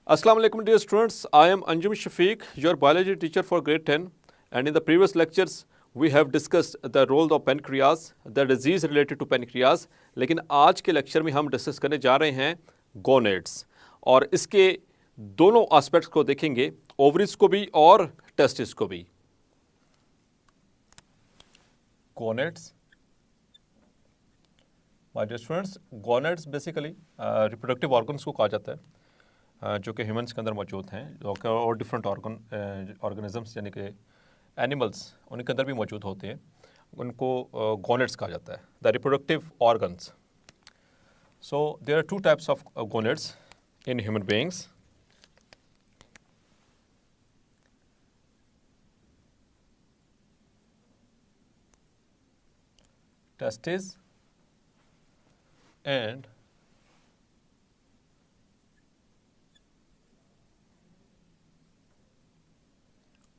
Assalamu alaikum dear students, I am Anjum Shafiq, your biology teacher for grade 10, and in the previous lectures we have discussed the role of pancreas, the disease related to pancreas. लेकिन आज के lecture में हम discuss करने जा रहे हैं gonads और इसके दोनों एस्पेक्ट्स को देखेंगे, ओवरीज को भी और टेस्टिस को भी। Gonads, my dear students, gonads basically reproductive organs को कहा जाता है जो कि ह्यूमंस के अंदर मौजूद हैं और डिफरेंट ऑर्गेनिजम्स यानी कि एनिमल्स उनके अंदर भी मौजूद होते हैं, उनको गोनेड्स कहा जाता है, the reproductive organs. So there are two types of gonads in human beings. Testis and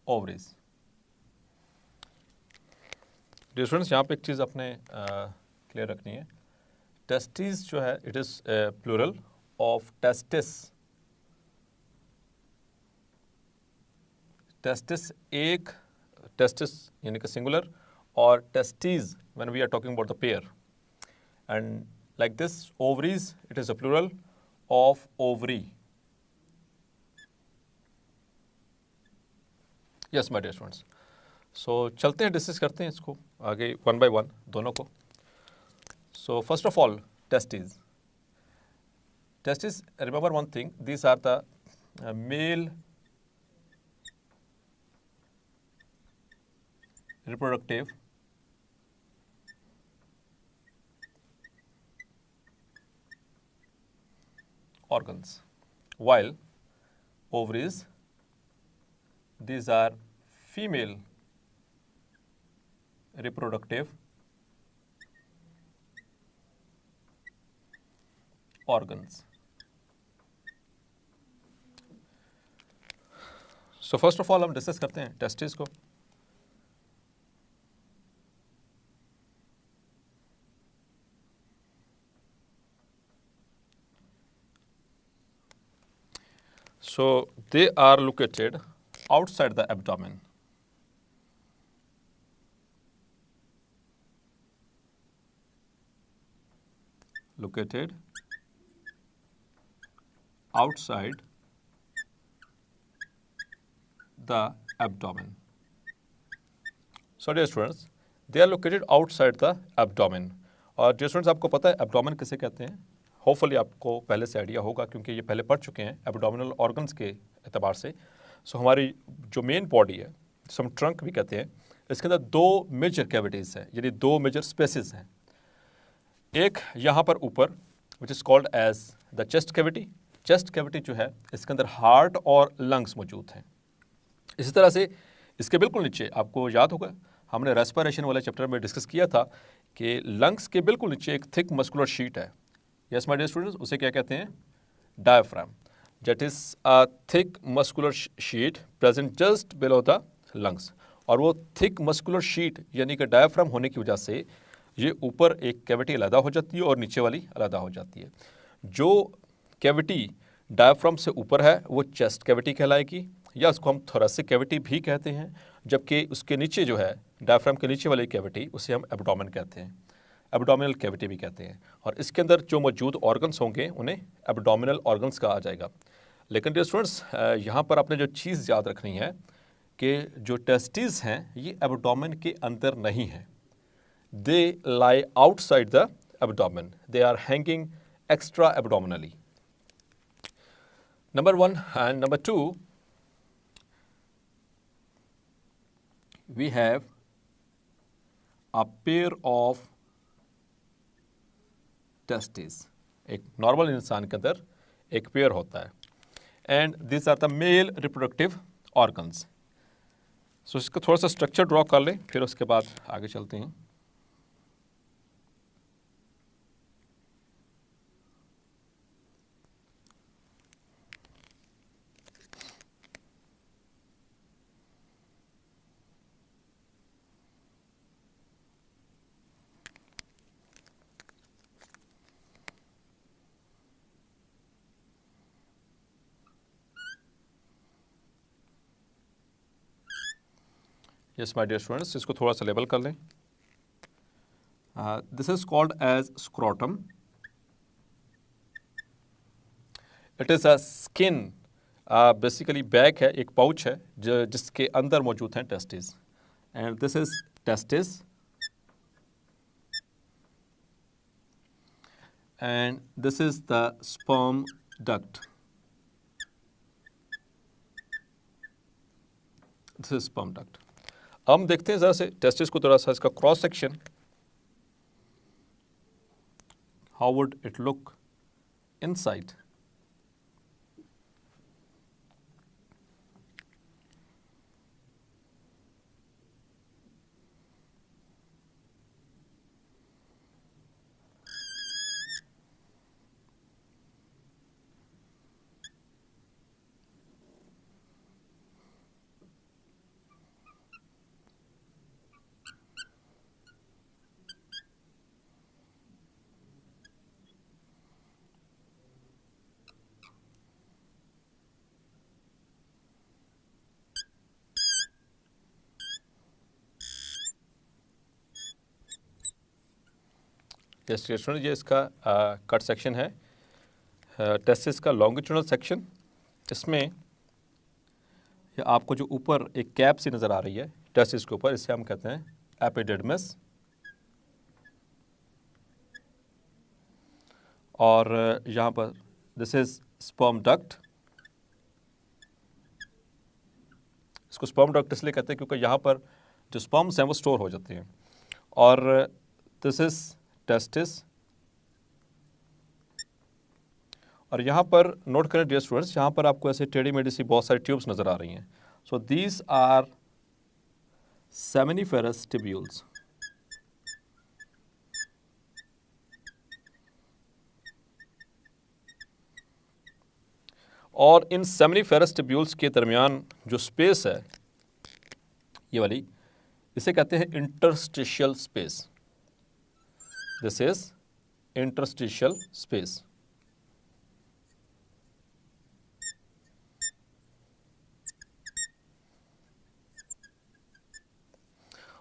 ovaries. Dear students, यहाँ पे एक चीज़ आपने क्लियर रखनी है, टेस्टिस जो है it is plural of testis. Testis एक टेस्टिस यानी कि सिंगुलर, और testes when we are talking about the pair, and like this ovaries it is a plural of ovary. Yes my dear students, so चलते हैं, discuss करते हैं इसको आगे वन बाय वन दोनों को। So first of all, testes. Testes, remember one thing, these are the male reproductive organs, while ovaries, these are female reproductive organs. So first of all हम discuss करते हैं testis को। So they are located outside the abdomen. Located outside the abdomen. So dear students, they are located outside the abdomen. और dear students, आपको पता है abdomen किसे कहते हैं? होपफुली आपको पहले से आइडिया होगा क्योंकि ये पहले पढ़ चुके हैं एब्डोमिनल ऑर्गन्स के एतबार से। सो हमारी जो मेन बॉडी है, जिसे हम ट्रंक भी कहते हैं, इसके अंदर दो मेजर कैविटीज़ हैं, यानी दो मेजर स्पेसेस हैं। एक यहाँ पर ऊपर which is called as the chest cavity. Chest cavity जो है इसके अंदर हार्ट और लंग्स मौजूद हैं। इसी तरह से इसके बिल्कुल नीचे आपको याद होगा हमने रेस्पिरेशन वाले चैप्टर में डिस्कस किया था कि लंग्स के बिल्कुल नीचे एक थिक मस्कुलर शीट है। यस माय डियर स्टूडेंट्स, उसे क्या कहते हैं? Diaphragm. That is a thick muscular sheet present just below the lungs. और वो थिक मस्कुलर शीट यानी कि डायफ्राम होने की वजह से ये ऊपर एक कैविटी अलग हो जाती है और नीचे वाली अलग हो जाती है। जो कैविटी डायफ्राम से ऊपर है वो चेस्ट कैविटी कहलाएगी, या उसको हम थोरेसिक कैविटी भी कहते हैं, जबकि उसके नीचे जो है डायफ्राम के नीचे वाली कैविटी उसे हम एब्डोमेन कहते हैं, एब्डोमिनल कैविटी भी कहते हैं। और इसके अंदर जो मौजूद ऑर्गन्स होंगे उन्हें एब्डोमिनल ऑर्गन्स कहा जाएगा। लेकिन डियर स्टूडेंट्स, यहाँ पर आपने जो चीज़ याद रखनी है कि जो टेस्टिस हैं ये एब्डोमेन के अंदर नहीं हैं, they lie outside the abdomen, they are hanging extra abdominally. Number one and number two, we have a pair of testis. एक नॉर्मल इंसान के अंदर एक पेयर होता है, and this are the male reproductive organs. So इसका थोड़ा सा स्ट्रक्चर ड्रॉ कर लें, फिर उसके बाद आगे चलते हैं। यस माय डियर स्टूडेंट्स, इसको थोड़ा सा लेबल कर लें. This is called as scrotum. It is a skin, basically bag है, एक पाउच है जिसके अंदर मौजूद हैं testis. And this is testis and this is the sperm duct. This is sperm duct. हम देखते हैं ज़रा से टेस्टिस को, थोड़ा सा इसका cross section. How would it look inside? Yes student, ये इसका कट सेक्शन है, टेस्टिस का लॉन्गिट्यूडनल सेक्शन. इसमें ये आपको जो ऊपर एक कैप सी नज़र आ रही है टेस्टिस के ऊपर, इसे हम कहते हैं एपिडिडमिस. और यहाँ पर दिस इज स्पर्म डक्ट. इसको स्पर्म डक्ट इसलिए कहते हैं क्योंकि यहाँ पर जो स्पर्म्स हैं वो स्टोर हो जाते हैं. और दिस इज टेस्टिस. और यहाँ पर नोट करें डियर स्टूडेंट्स, यहाँ पर आपको ऐसे टेढ़ी मेढ़ी सी बहुत सारी ट्यूब्स नज़र आ रही हैं. So these are seminiferous tubules. और इन सेमिनिफेरस टिब्यूल्स के दरमियान जो स्पेस है ये वाली, इसे कहते हैं interstitial space. This is interstitial space.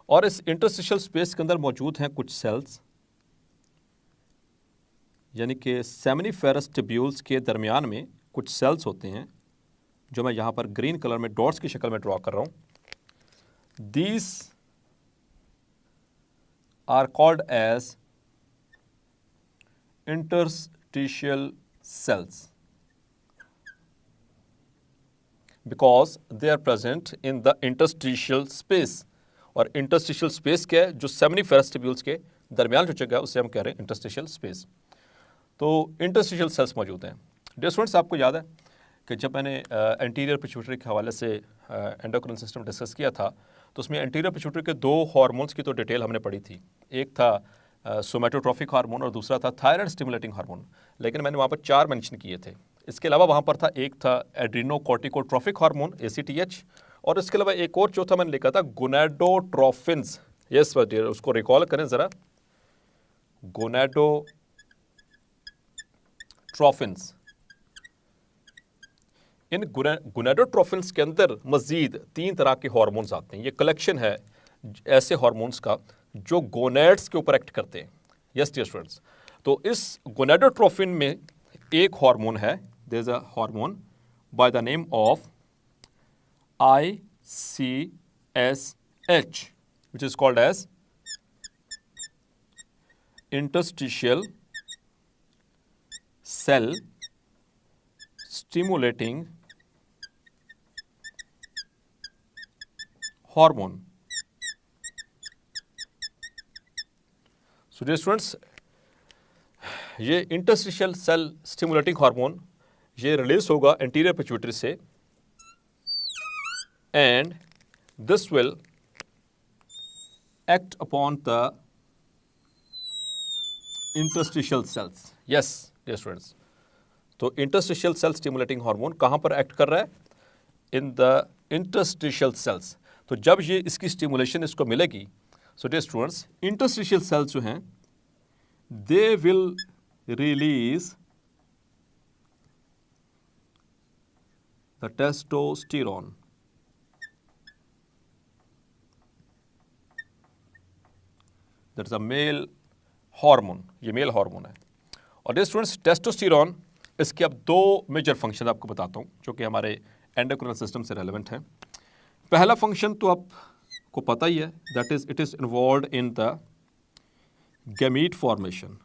और इस इंटरस्टिशियल स्पेस के अंदर मौजूद हैं कुछ सेल्स, यानी कि सेमिनिफेरस टिब्यूल्स के दरमियान में कुछ सेल्स होते हैं जो मैं यहाँ पर ग्रीन कलर में डॉट्स की शक्ल में ड्रॉ कर रहा हूँ. These are called as interstitial cells because they are present in the interstitial space. और इंटरस्टिशियल स्पेस क्या है? जो सेमिनिफेरस टिब्यूल्स के दरमियान जो जगह है उसे हम कह रहे हैं इंटरस्टिशियल स्पेस. तो इंटरस्टिशियल सेल्स मौजूद हैं. डियर स्टूडेंट्स, आपको याद है कि जब मैंने एंटीरियर पिट्यूटरी के हवाले से एंडोक्राइन सिस्टम डिस्कस किया था, तो उसमें एंटीरियर पिट्यूटरी के दो हार्मोन्स की तो डिटेल हमने पढ़ी थी. एक था सोमेटोट्रोफिक हार्मोन और दूसरा था थायराइड स्टिमुलेटिंग हार्मोन. लेकिन मैंने वहाँ पर 4 मेंशन किए थे. इसके अलावा वहाँ पर था, एक था एड्रीनोकॉर्टिकोट्रोफिक हार्मोन ACTH, और इसके अलावा एक और चौथा मैंने लिखा था गोनाडोट्रोफिन्स. यस डियर, उसको रिकॉल करें ज़रा. गोनाडोट्रोफिन्स. इन गोनाडोट्रोफिन्स के अंदर मजीद 3 तरह के हार्मोन्स आते हैं. ये कलेक्शन है ऐसे हार्मोन्स का जो गोनेड्स के ऊपर एक्ट करते हैं. यस डियर स्टूडेंट्स, तो इस गोनाडोट्रोफिन में एक हार्मोन है, there is a hormone by the name of ICSH, which is called as interstitial cell stimulating hormone. So dear students, ये इंटरस्टिशियल सेल स्टिमुलेटिंग हार्मोन ये रिलीज होगा एंटीरियर पिट्यूटरी से, and this will act upon the interstitial cells. Yes dear students, तो interstitial cell stimulating hormone कहाँ पर act कर रहा है? In the interstitial cells. तो जब ये इसकी स्टिमुलेशन इसको मिलेगी, so dear students, interstitial cells जो हैं they will release the testosterone. That is a male hormone, ये मेल हार्मोन है। और डियर स्टूडेंट्स, टेस्टोस्टेरोन, इसके अब दो मेजर फंक्शन आपको बताता हूँ जो कि हमारे एंडोक्राइन सिस्टम से रेलेवेंट है। पहला फंक्शन तो आपको पता ही है, that is it is involve in the gamete formation.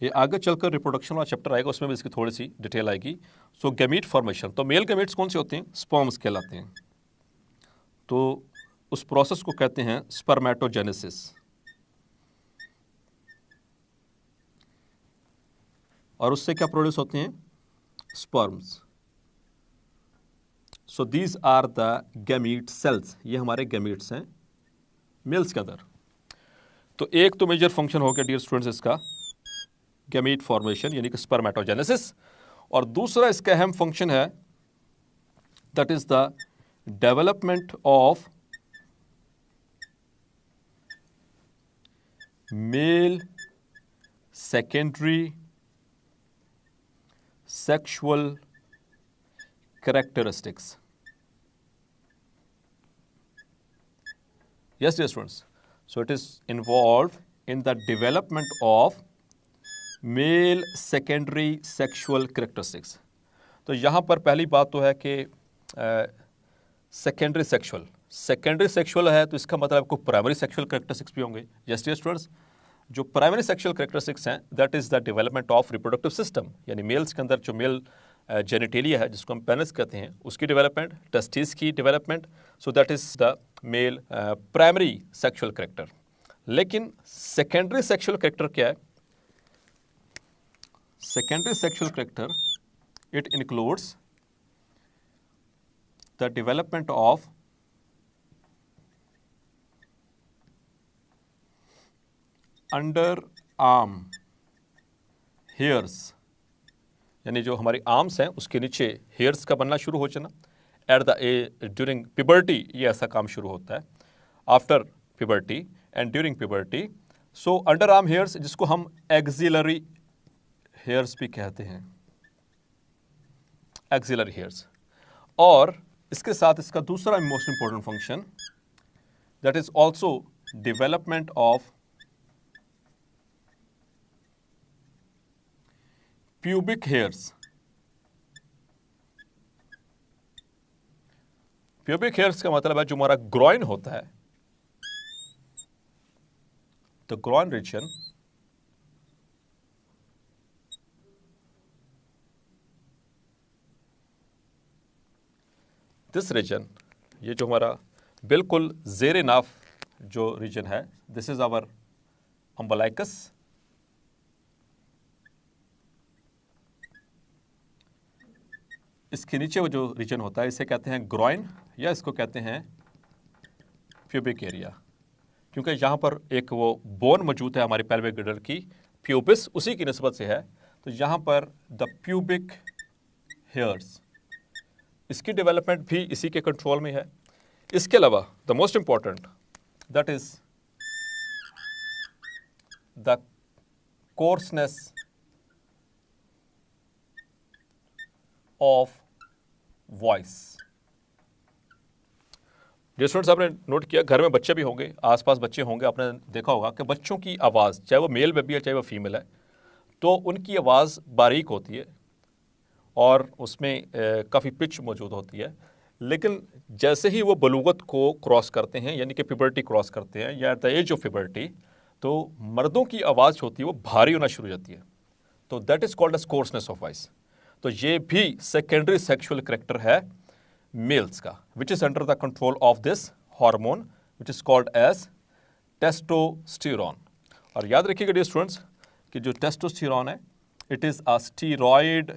ये आगे चलकर रिप्रोडक्शन वाला चैप्टर आएगा, उसमें भी इसकी थोड़ी सी डिटेल आएगी। सो गैमीट फॉर्मेशन, तो मेल गैमीट्स कौन से होते हैं? स्पर्म्स कहलाते हैं। तो उस प्रोसेस को कहते हैं स्पर्मेटोजेनेसिस। और उससे क्या प्रोड्यूस होते हैं? Sperms. So these are the gamete cells, ये हमारे गैमीट्स हैं मेल्स के अंदर। तो एक तो मेजर फंक्शन हो गया डियर स्टूडेंट्स इसका गैमीट फॉर्मेशन यानी कि स्पर्मेटोजेनेसिस, और दूसरा इसका अहम फंक्शन है that is the development of male secondary sexual characteristics. Yes, dear students. So it is involved in the development of male secondary sexual characteristics. तो यहाँ पर पहली बात तो है कि सेकेंडरी सेक्शुअल है, तो इसका मतलब आपको प्राइमरी सेक्शुअल कैरेक्टरिस्टिक्स भी होंगे। यस डियर स्टूडेंट्स, जो प्राइमरी सेक्शुअल कैरेक्टरिस्टिक्स हैं that is the development of reproductive system, यानी मेल्स के अंदर जो मेल जेनिटेलिया है जिसको हम पेनिस कहते हैं उसकी डेवलपमेंट, टेस्टिस की development. So that is the male primary sexual character. लेकिन सेकेंडरी सेक्शुअल कैरेक्टर क्या है? Secondary sexual character, it includes the development of under arm hairs, यानी जो हमारी आर्म्स हैं उसके नीचे हेयर्स का बनना शुरू हो जाना एट द ड्यूरिंग पिबर्टी, ये ऐसा काम शुरू होता है after puberty and during puberty. So under arm hairs जिसको हम एक्सिलरी हेयर्स भी कहते हैं, एक्सिलरी हेयर्स। और इसके साथ इसका दूसरा most important function that is also development of pubic hairs. Pubic hairs का मतलब है जो हमारा ग्रॉइन होता है, the groin region, this region, ये जो हमारा बिल्कुल जेरे नाफ जो रीजन है, दिस इज आवर अम्बलाइकस। इसके नीचे वो जो रीजन होता है इसे कहते हैं ग्रॉइन, या इसको कहते हैं प्यूबिक एरिया, क्योंकि यहाँ पर एक वो बोन मौजूद है हमारी पेल्विक गिडल की, प्यूबिस उसी की निस्बत से है। तो यहाँ पर द प्यूबिक हेयर्स, इसकी डेवलपमेंट भी इसी के कंट्रोल में है। इसके अलावा the most important that is the coarseness of voice. Dear students, आपने नोट किया घर में बच्चे भी होंगे, आसपास बच्चे होंगे, आपने देखा होगा कि बच्चों की आवाज़, चाहे वो मेल बेबी है चाहे वो फीमेल है, तो उनकी आवाज़ बारीक होती है और उसमें काफ़ी पिच मौजूद होती है। लेकिन जैसे ही वो बलूगत को क्रॉस करते हैं, यानी कि पिबर्टी क्रॉस करते हैं या एट द एज ऑफ पिबर्टी, तो मर्दों की आवाज़ होती है वो भारी होना शुरू हो जाती है। तो that is called as coarseness of voice. तो ये भी सेकेंडरी सेक्सुअल कैरेक्टर है मेल्स का, which is under the control of this hormone which is called as testosterone. और याद रखिएगा डियर स्टूडेंट्स कि जो टेस्टोस्टेरोन है it is a steroid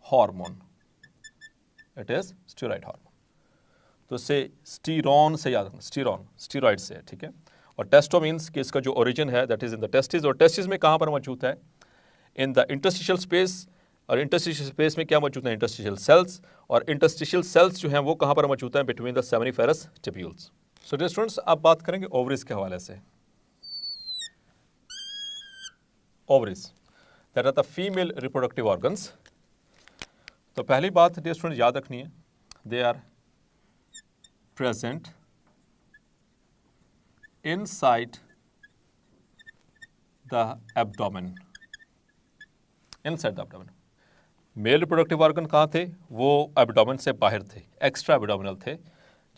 hormone, it is steroid hormone. तो इससे स्टीरॉन से याद रखना, स्टीरॉन स्टीरॉयड से है, ठीक है। और टेस्टो मीन्स कि इसका जो ओरिजिन है that is in the testis, और टेस्टिस में कहाँ पर मौजूद है? In the interstitial space. और इंटरस्टिशियल स्पेस में क्या मौजूद है? Interstitial cells. और इंटरस्टिशियल सेल्स जो हैं वो कहाँ पर मौजूद हैं? Between the seminiferous tubules. So dear students, अब बात करेंगे ओवरीज के हवाले से। Ovaries that are the female reproductive organs. तो पहली बात डियर स्टूडेंट्स याद रखनी है, they are present inside the abdomen. Inside the abdomen. Male reproductive organ कहाँ थे? वो एब्डोमेन से बाहर थे, एक्स्ट्रा एब्डोमिनल थे,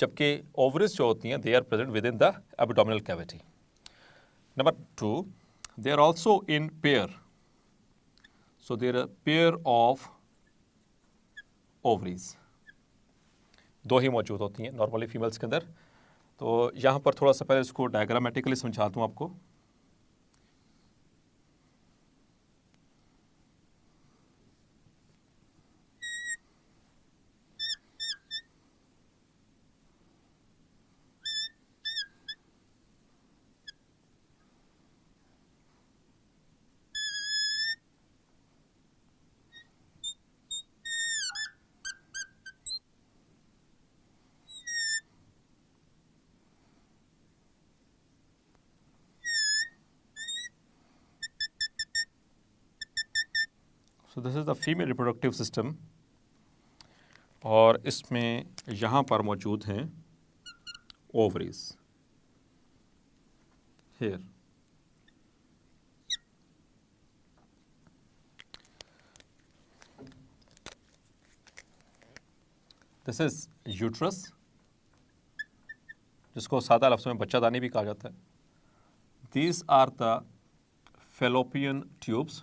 जबकि ओवरीज जो होती हैं they are present within the abdominal cavity. Number 2, they are also in pair. So there are pair of ovaries, दो ही मौजूद होती हैं नॉर्मली फीमेल्स के अंदर. तो यहाँ पर थोड़ा सा पहले इसको डायग्रामेटिकली समझा दूँ आपको. So this is the female reproductive system. और इसमें यहाँ पर मौजूद हैं ovaries here. This is uterus, जिसको सादा लफ्ज़ में बच्चादानी भी कहा जाता है. These are the fallopian tubes.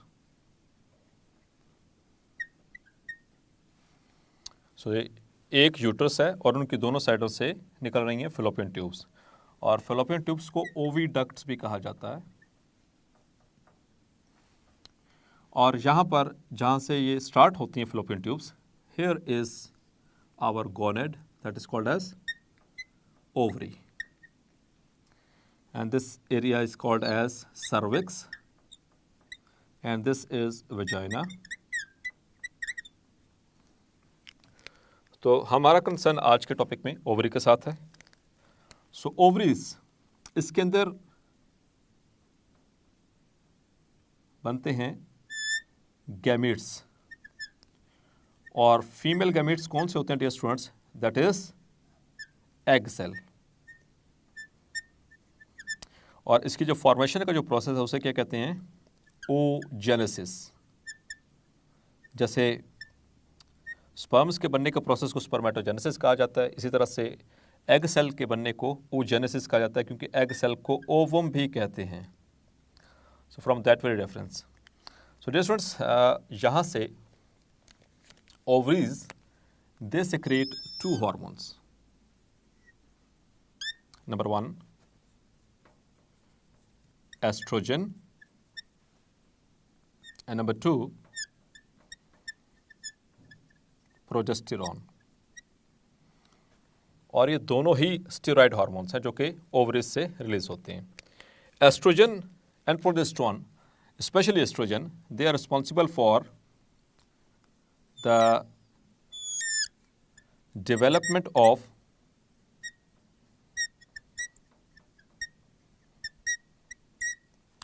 So एक यूट्रस है और उनकी दोनों साइडों से निकल रही हैं फेलोपियन ट्यूब्स. और फेलोपियन ट्यूब्स को ओविडक्ट्स भी कहा जाता है. और यहाँ पर जहाँ से ये स्टार्ट होती हैं fallopian tubes, here is our gonad that is called as ovary, and this area is called as cervix, and this is vagina. तो हमारा कंसर्न आज के टॉपिक में ओवरी के साथ है. सो ओवरीज, इसके अंदर बनते हैं गैमीट्स. और फीमेल गैमीट्स कौन से होते हैं dear students? That is egg cell. और इसकी जो फॉर्मेशन का जो प्रोसेस है उसे क्या कहते हैं? oogenesis. जैसे स्पर्म्स के बनने के प्रोसेस को स्पर्मेटोजेनेसिस कहा जाता है, इसी तरह से एग सेल के बनने को oogenesis कहा जाता है, क्योंकि एग सेल को ओवम भी कहते हैं. So from that very reference. So dear students, यहाँ से ovaries they secrete 2 hormones. Number 1, estrogen, and number 2, progesterone. और ये दोनों ही स्टेरॉइड हार्मोन्स हैं जो कि ओवरीज से रिलीज होते हैं. Estrogen and progesterone, specially estrogen, they are responsible for the development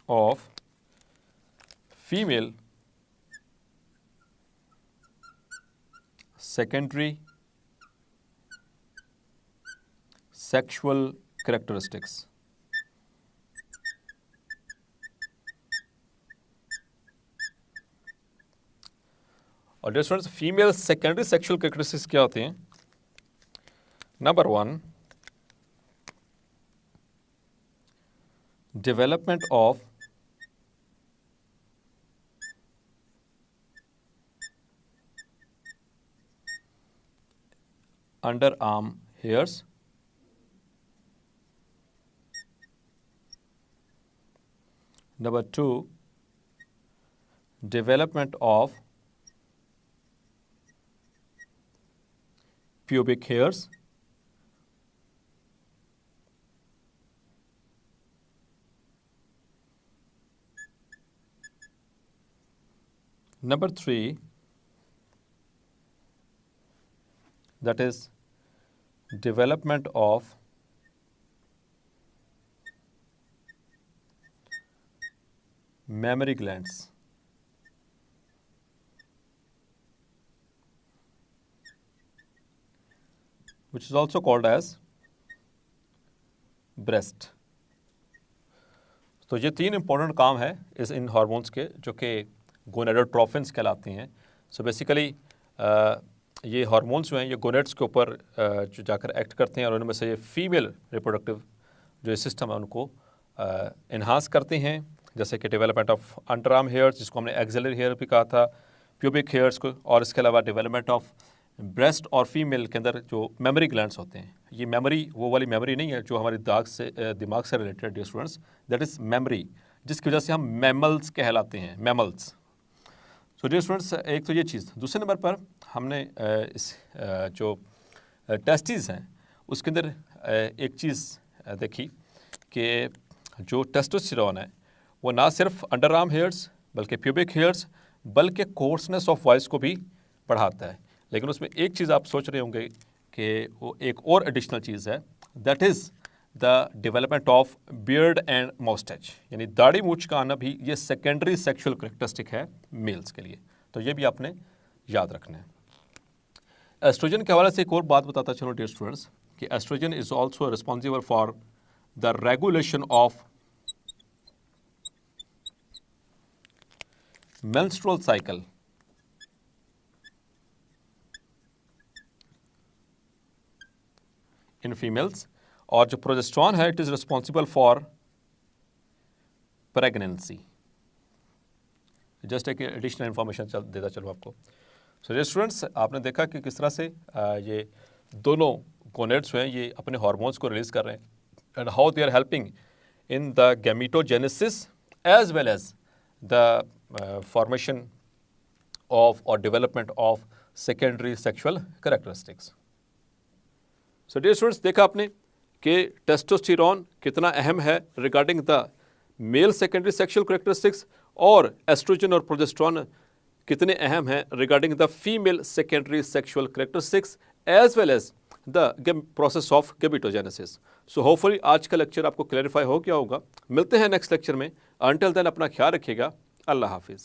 of female secondary sexual characteristics. और dear students, female secondary sexual characteristics क्या होते हैं? Number 1, development of underarm hairs. Number 2, development of pubic hairs. Number 3, that is development of mammary glands. Which is also called as breast. तो ये 3 important काम है इन hormones के जो कि गोनेडोट्रोफिन्स कहलाते हैं। सो बेसिकली ये हार्मोन्स जो हैं ये गोनेड्स के ऊपर जो जाकर एक्ट करते हैं और उनमें से ये फीमेल रिप्रोडक्टिव जो सिस्टम है उनको इन्हांस करते हैं, जैसे कि development of under arm hairs जिसको हमने एक्सिलरी हेयर भी कहा था, प्यूबिक हेयर्स को, और इसके अलावा डेवलपमेंट ऑफ ब्रेस्ट और फीमेल के अंदर जो मेमोरी ग्लैंड्स होते हैं। ये मेमोरी वो वाली मेमोरी नहीं है जो हमारी दिमाग से related dear students, that is memory, जिसकी वजह से हम मैमल्स कहलाते हैं, मैमल्स। सो डियर स्टूडेंट्स, एक तो ये चीज़। दूसरे नंबर पर हमने इस जो टेस्टिस हैं उसके अंदर एक चीज़ देखी कि जो टेस्टोस्टेरोन है वो ना सिर्फ अंडर आर्म हेयर्स बल्कि प्यूबिक हेयर्स बल्कि कोर्सनेस ऑफ वॉइस को भी बढ़ाता है। लेकिन उसमें एक चीज़ आप सोच रहे होंगे कि वो एक और एडिशनल चीज़ है, that is the development of beard and moustache, यानी दाढ़ी मूंछ का आना भी ये सेकेंडरी सेक्सुअल करैक्टरिस्टिक है मेल्स के लिए। तो ये भी आपने याद रखना है। एस्ट्रोजन के हवाले से एक और बात बताता चलो डियर स्टूडेंट्स कि estrogen is also responsible for the regulation of menstrual cycle in females, और जो प्रोजेस्टेरॉन है it is responsible for pregnancy. Just एक एडिशनल इंफॉर्मेशन देता चलो आपको। सो स्टूडेंट्स, आपने देखा कि किस तरह से ये दोनों गोनेड्स हैं ये अपने हार्मोन्स को रिलीज कर रहे हैं and how they are helping in the gametogenesis as well as the formation of or development of secondary sexual characteristics. So dear students, देखा आपने कि टेस्टोस्टेरोन कितना अहम है regarding the male secondary sexual characteristics, और एस्ट्रोजन और progesterone कितने अहम हैं regarding the female secondary sexual characteristics as well as the process of gametogenesis. So hopefully आज का लेक्चर आपको क्लैरिफाई हो गया होगा। मिलते हैं नेक्स्ट लेक्चर में। अंटिल देन अपना ख्याल रखिएगा। अल्लाह हाफिज़।